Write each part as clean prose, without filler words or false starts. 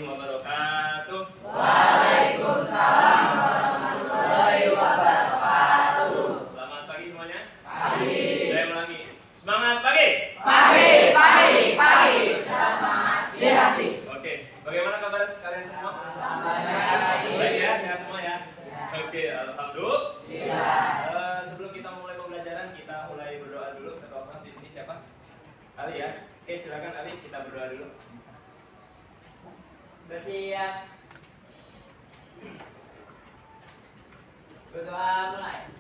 warahmatullahi wabarakatuh. Waalaikumsalam warahmatullahi wabarakatuh. Selamat pagi semuanya. Pagi. Saya ulangi. Semangat pagi. Pagi, pagi, pagi. Tetap semangat di hati. Oke, bagaimana kabar kalian semua? Baik. Baik ya, sehat semua ya. Oke, alhamdulillah. Iya. Sebelum kita mulai pembelajaran, kita mulai berdoa dulu. Ketua kelas di sini siapa? Ali ya. Oke, silakan Ali, kita berdoa dulu. Bersiap. Berdoa mulai.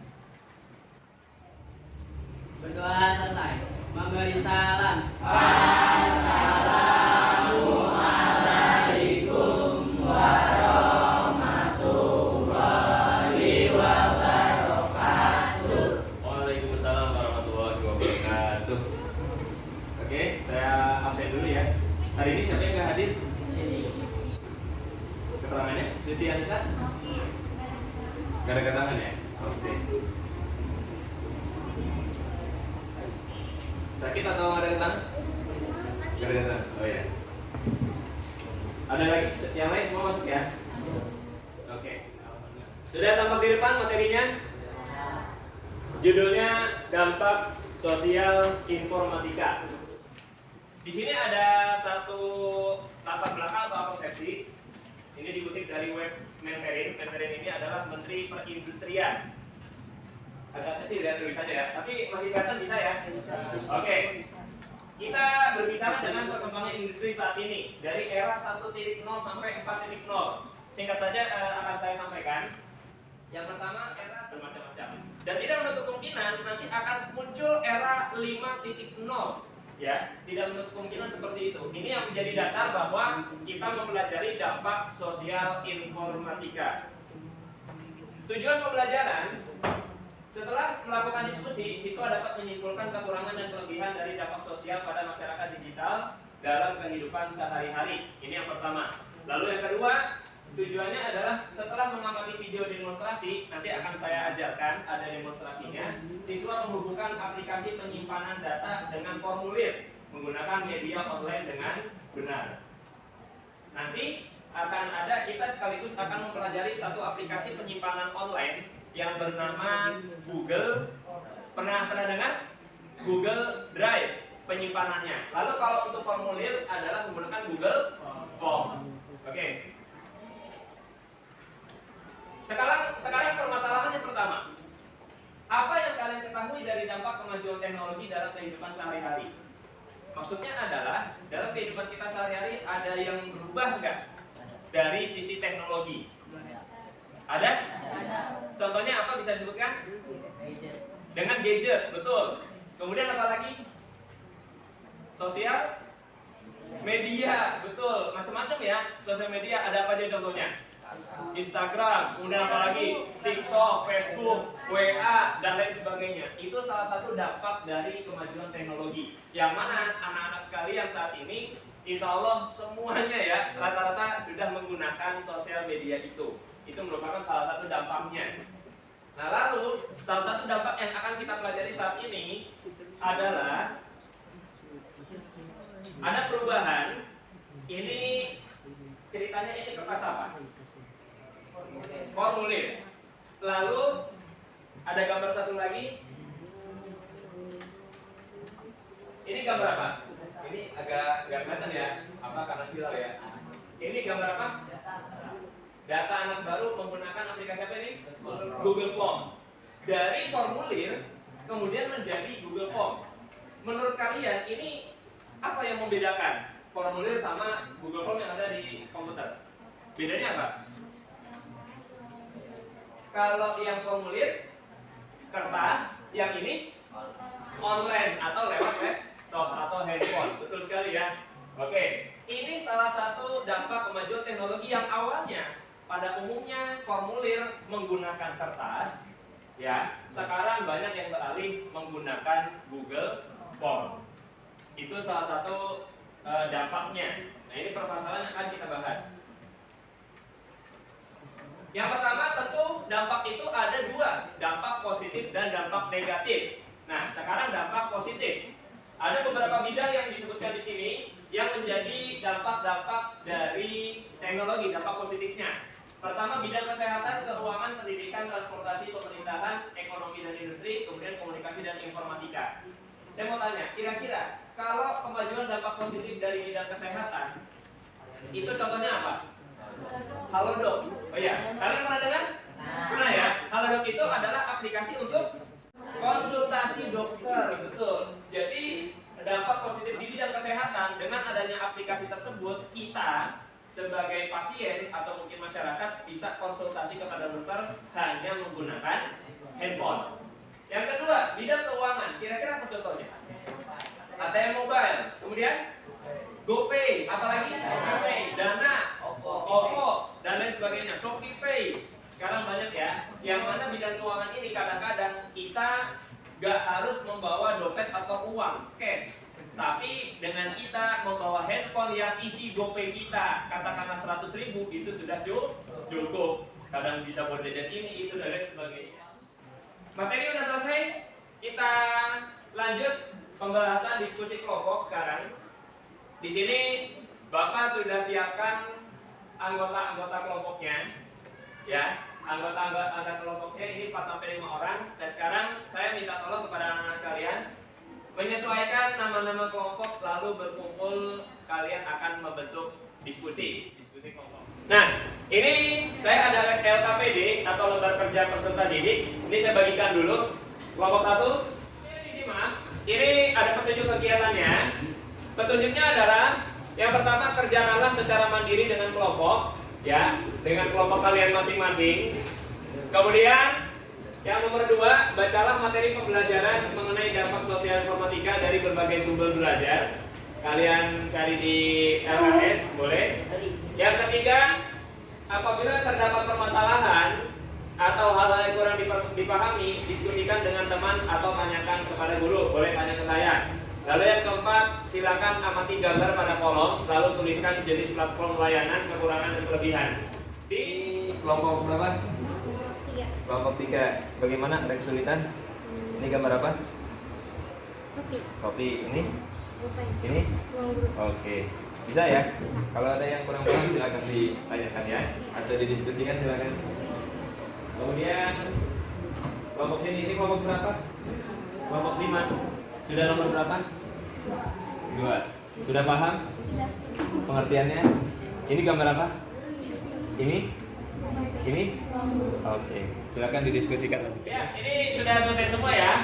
Berdoa selesai. Memberi salam. Assalamualaikum warahmatullahi wabarakatuh. Waalaikumsalam warahmatullahi wabarakatuh. Oke, saya absen dulu ya. Hari ini siapa yang nggak hadir? Keterangannya? Suci Anissa? Gak ada keterangan ya? Oke. Sakit atau nggak ada keterangan? Gak ada keterangan? Oh ya. Ada lagi? Yang lain semua masuk ya? Oke. Sudah tampak di depan materinya? Judulnya dampak sosial informatika. Di sini ada satu latar belakang atau persepsi. Ini dikutip dari web Menperin. Menperin ini adalah Menteri Perindustrian. Agak kecil ya tulisannya ya, tapi masih kelihatan bisa ya. Oke. Kita berbicara dengan perkembangan industri saat ini dari era 1.0 sampai 4.0. Singkat saja akan saya sampaikan. Yang pertama era semacam-macam. Dan tidak menutup kemungkinan nanti akan muncul era 5.0. Ya, tidak menutup kemungkinan seperti itu. Ini yang menjadi dasar bahwa kita mempelajari dampak sosial informatika. Tujuan pembelajaran, setelah melakukan diskusi, siswa dapat menyimpulkan kekurangan dan kelebihan dari dampak sosial pada masyarakat digital dalam kehidupan sehari-hari. Ini yang pertama. Lalu yang kedua, tujuannya adalah setelah mengamati video demonstrasi, nanti akan saya ajarkan, ada demonstrasinya. Siswa menghubungkan aplikasi penyimpanan data dengan formulir menggunakan media online dengan benar. Nanti akan ada, kita sekaligus akan mempelajari satu aplikasi penyimpanan online yang bernama Google. Pernah dengar? Google Drive penyimpanannya. Lalu kalau untuk formulir adalah menggunakan Google Form. Oke. Sekarang permasalahan yang pertama. Apa yang kalian ketahui dari dampak kemajuan teknologi dalam kehidupan sehari-hari? Maksudnya adalah dalam kehidupan kita sehari-hari ada yang berubah nggak dari sisi teknologi? Ada? Contohnya apa bisa disebutkan? Dengan gadget, betul. Kemudian apa lagi? Sosial media, betul. Macam-macam ya. Sosial media ada apa aja contohnya? Instagram, kemudian apa lagi? TikTok, Facebook, WA, dan lain sebagainya. Itu salah satu dampak dari kemajuan teknologi. Yang mana anak-anak sekalian saat ini, insya Allah semuanya ya, rata-rata sudah menggunakan sosial media itu. Itu merupakan salah satu dampaknya. Nah lalu, salah satu dampak yang akan kita pelajari saat ini adalah ada perubahan. Ini ceritanya ini kertas apa? Formulir. Lalu ada gambar satu lagi. Ini gambar apa? Ini agak nggak kelihatan ya. Apa karena silau ya? Ini gambar apa? Data anak baru menggunakan aplikasi apa ini? Google Form. Dari formulir kemudian menjadi Google Form. Menurut kalian ini apa yang membedakan formulir sama Google Form yang ada di komputer? Bedanya apa? Kalau yang formulir kertas, yang ini online atau lewat laptop atau handphone. Betul sekali ya. Oke, ini salah satu dampak kemajuan teknologi yang awalnya pada umumnya formulir menggunakan kertas, ya. Sekarang banyak yang beralih menggunakan Google Form. Itu salah satu dampaknya. Nah, ini permasalahan yang akan kita bahas. Yang pertama tentu dampak itu ada dua, dampak positif dan dampak negatif. Nah, sekarang dampak positif. Ada beberapa bidang yang disebutkan di sini. yang menjadi dampak-dampak dari teknologi, dampak positifnya. Pertama, bidang kesehatan, keuangan, pendidikan, transportasi, pemerintahan, ekonomi dan industri, kemudian komunikasi dan informatika. Saya mau tanya, kira-kira kalau kemajuan dampak positif dari bidang kesehatan, itu contohnya apa? Halodoc. Oh iya, kalian pernah dengar? Pernah ya? Halodoc itu adalah aplikasi untuk konsultasi dokter, betul. Jadi dampak positif di bidang kesehatan dengan adanya aplikasi tersebut, kita sebagai pasien atau mungkin masyarakat bisa konsultasi kepada dokter hanya menggunakan handphone. Yang kedua, bidang keuangan. Kira-kira apa contohnya? ATM mobile, kemudian GoPay, apalagi? GoPay, Dana, OVO, dan lain sebagainya. ShopeePay. Sekarang banyak ya. Yang mana bidang keuangan ini kadang-kadang kita gak harus membawa dompet atau uang cash, tapi dengan kita membawa handphone yang isi GoPay kita, katakanlah 100.000, itu sudah cukup. Kadang bisa buat jajan ini, itu, dan lain sebagainya. Materi udah selesai, kita lanjut pembahasan diskusi kelompok sekarang. Di sini Bapak sudah siapkan anggota-anggota kelompoknya, ya. Anggota kelompoknya ini 4-5 orang. Dan sekarang saya minta tolong kepada anak-anak sekalian menyesuaikan nama-nama kelompok, lalu berkumpul, kalian akan membentuk diskusi kelompok. Nah, ini saya ada LKPD atau lembar kerja peserta didik. Ini saya bagikan dulu. Kelompok 1, ini disimak. Ini ada petunjuk kegiatannya. Petunjuknya adalah yang pertama, kerjakanlah secara mandiri dengan kelompok, ya, dengan kelompok kalian masing-masing. Kemudian yang nomor 2, bacalah materi pembelajaran mengenai dampak sosial informatika dari berbagai sumber belajar. Kalian cari di LKS, boleh. Yang ketiga, apabila terdapat permasalahan atau hal-hal yang kurang dipahami, diskusikan dengan teman atau tanyakan kepada guru, boleh tanya ke saya. Lalu yang keempat, silakan amati gambar pada kolom, lalu tuliskan jenis platform layanan, kekurangan dan kelebihan. Di kelompok berapa? Kelompok 3. Bagaimana? Ada kesulitan? Ini gambar apa? Shopee. Ini? Ini? Oke. Bisa ya? Bisa. Kalau ada yang kurang paham silakan ditanyakan ya, atau didiskusikan silakan. Kemudian kelompok sini, ini kelompok berapa? Kelompok 5. Sudah nomor berapa? 2. Sudah paham? Pengertiannya? Ini gambar apa? Ini? Ini? Oke. Silakan didiskusikan. Ya, ini sudah selesai semua ya.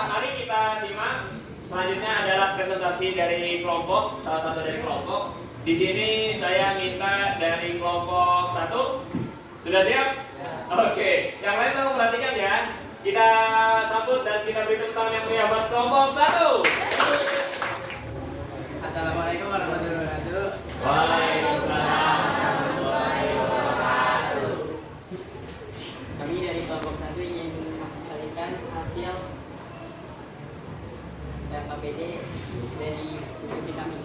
Mari kita simak. Selanjutnya adalah presentasi dari kelompok, salah satu dari kelompok. Di sini saya minta dari kelompok 1. Sudah siap? Oke. Yang lain tolong perhatikan ya. Kita sambut dan kita beri tepuk tangan yang meriah buat kelompok 1. Assalamualaikum warahmatullahi wabarakatuh. Waalaikumsalam. Kami dari kelompok 1 ingin mempresentasikan hasil LKPD dari diskusi kami.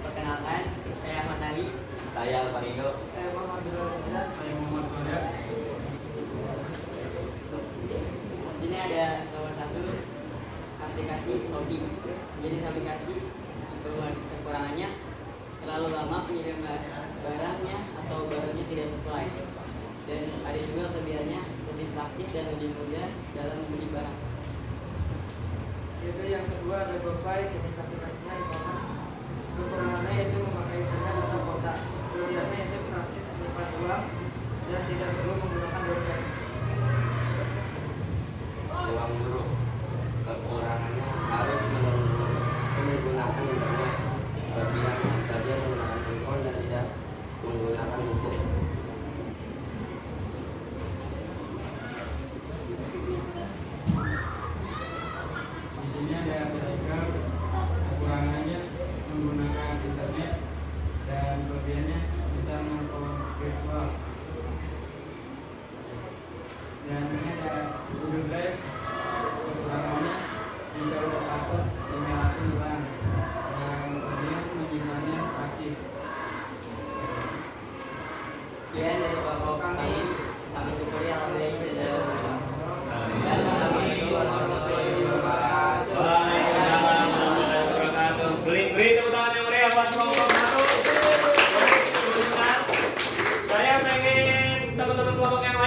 Perkenalkan, saya Ahmad Ali. Saya Alvarindo. Saya Muhammad Abdullah. Saya Muhammad Soda. Di sini ada nomor 1, aplikasi Shopee. Jenis aplikasi, informasi kekurangannya, terlalu lama pengirim barangnya atau barangnya tidak sesuai. Dan ada juga kelebihannya, lebih praktis dan lebih mudah dalam membeli barang. Yaitu yang kedua ada GoPay, jenis aplikasinya e-commerce. Kekurangannya yaitu memakai internet atau kuota. Kelebihannya yaitu praktis menyimpan uang dan tidak perlu menggunakan dompet. Uang buruk. Kekurangannya harus menggunakan internet. Kelebihannya saja menggunakan handphone dan tidak menggunakan buku. Di sini ada Telegram. Kekurangannya menggunakan internet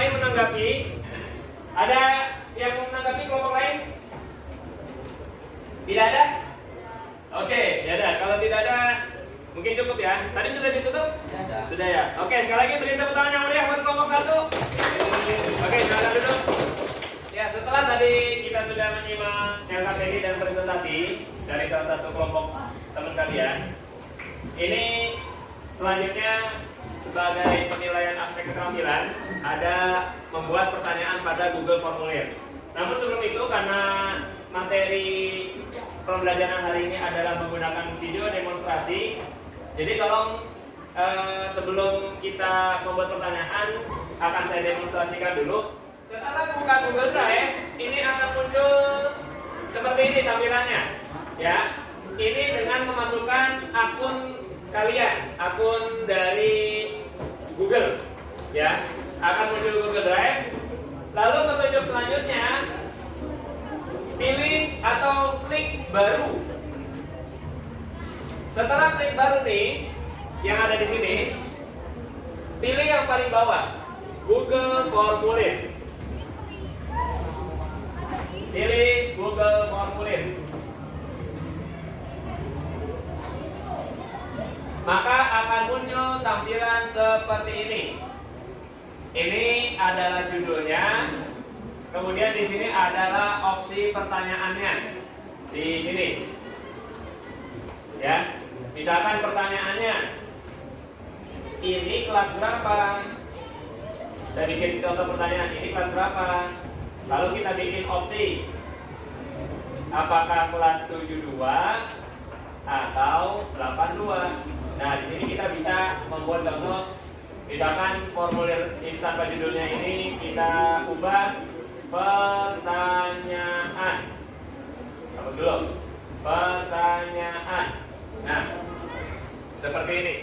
yang menanggapi? Ada yang menanggapi kelompok lain? Tidak ada? Oke, tidak ada. Kalau tidak ada, mungkin cukup ya. Tadi sudah ditutup? Sudah ya. Oke, sekali lagi beri tepuk tangan yang meriah buat kelompok 1. Oke, silakan duduk. Ya, setelah tadi kita sudah menyimak LKPD dan presentasi dari salah satu kelompok teman kalian, ini selanjutnya sebagai penilaian aspek keterampilan ada membuat pertanyaan pada Google Formulir. Namun sebelum itu, karena materi pembelajaran hari ini adalah menggunakan video demonstrasi, jadi tolong sebelum kita membuat pertanyaan akan saya demonstrasikan dulu. Setelah buka Google Drive, ini akan muncul seperti ini tampilannya, ya. Ini dengan memasukkan akun kalian, akun dari Google, ya. Akan muncul Google Drive. Lalu petunjuk selanjutnya, pilih atau klik baru. Setelah klik baru nih, yang ada di sini, pilih yang paling bawah, Google Formulir. Pilih Google Formulir. Maka akan muncul tampilan seperti ini. Ini adalah judulnya. Kemudian di sini adalah opsi pertanyaannya. Di sini. Ya. Misalkan pertanyaannya, ini kelas berapa? Saya bikin contoh pertanyaan, ini kelas berapa? Lalu kita bikin opsi, apakah kelas 72 atau 82. Nah, di sini kita bisa membuat contoh, misalkan formulir ini tanpa judulnya ini kita ubah pertanyaan. Apa dulu? Pertanyaan. Nah, seperti ini.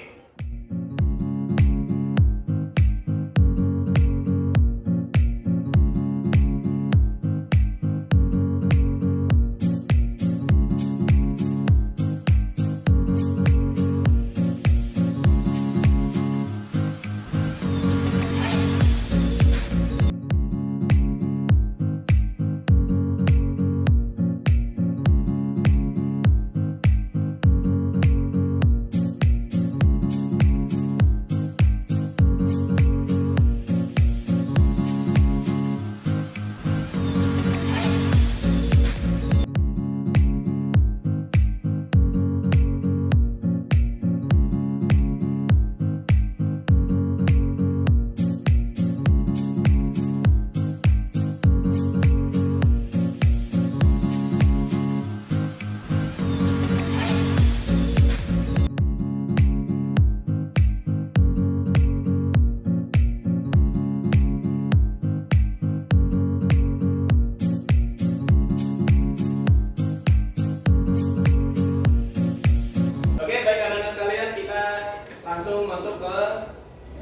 Langsung masuk ke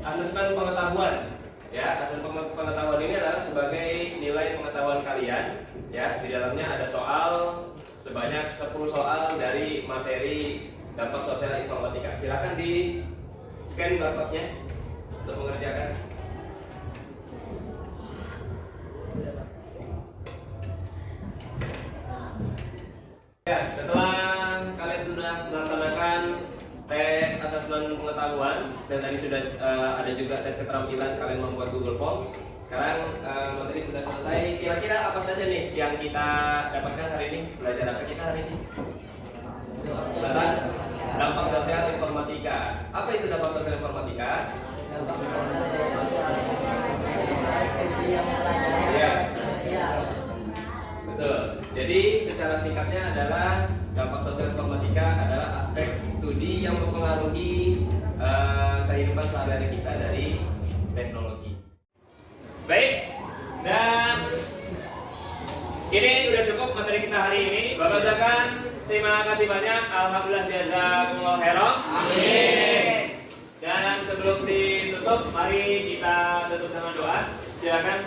asesmen pengetahuan. Ya, asesmen pengetahuan ini adalah sebagai nilai pengetahuan kalian. Ya, di dalamnya ada soal sebanyak 10 soal dari materi dampak sosial informatika. Silakan di scan barcode-nya untuk mengerjakan. Ya, setelah kalian sudah melaksanakan tes asesmen pengetahuan dan tadi sudah ada juga tes keterampilan kalian membuat Google Form. Sekarang materi sudah selesai. Kira-kira apa saja nih yang kita dapatkan hari ini? Belajar apa kita hari ini? Tentang dampak sosial informatika. Apa itu dampak sosial informatika? Ya. Betul. Jadi secara singkatnya adalah dampak sosial informatika adalah aspek studi yang mempengaruhi kehidupan sehari-hari kita dari teknologi. Baik, dan ini sudah cukup materi kita hari ini. Bapak ucapkan terima kasih banyak. Alhamdulillah jazakumullah khairan. Amin. Dan sebelum ditutup, mari kita tutup sama doa. Silakan.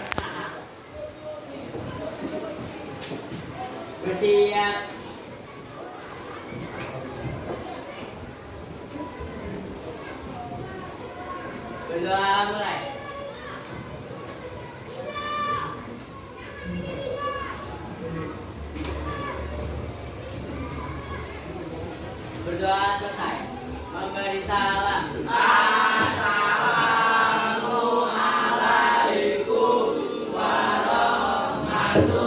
Bersiap. Berdoa mulai. berdoa selesai. Memberi salam. Assalamualaikum warahmatullahi